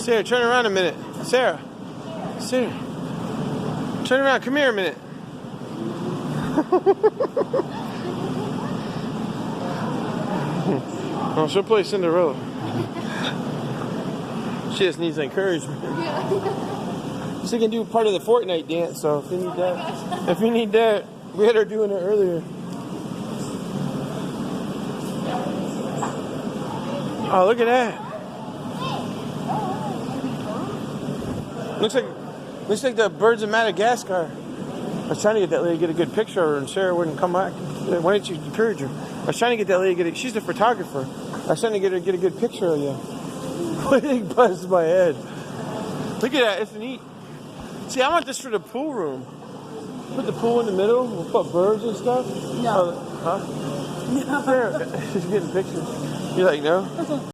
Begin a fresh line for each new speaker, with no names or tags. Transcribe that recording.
Sarah, turn around a minute. Sarah. Sarah. Turn around. Come here a minute. Oh, she'll play Cinderella. She just needs encouragement. She can do part of the Fortnite dance, so if you need that, we had her doing it earlier. Oh, look at that. Looks like the birds of Madagascar. I was trying to get that lady to get a good picture of her, and Sarah wouldn't come back. Why didn't you encourage her? I was trying to get that lady to get she's a photographer. I was trying to get her to get a good picture of you. It buzzed my head. Look at that, it's neat. See, I want this for the pool room. Put the pool in the middle, we'll put birds and stuff.
No.
Huh?
No.
Sarah, she's getting pictures. You're like, no?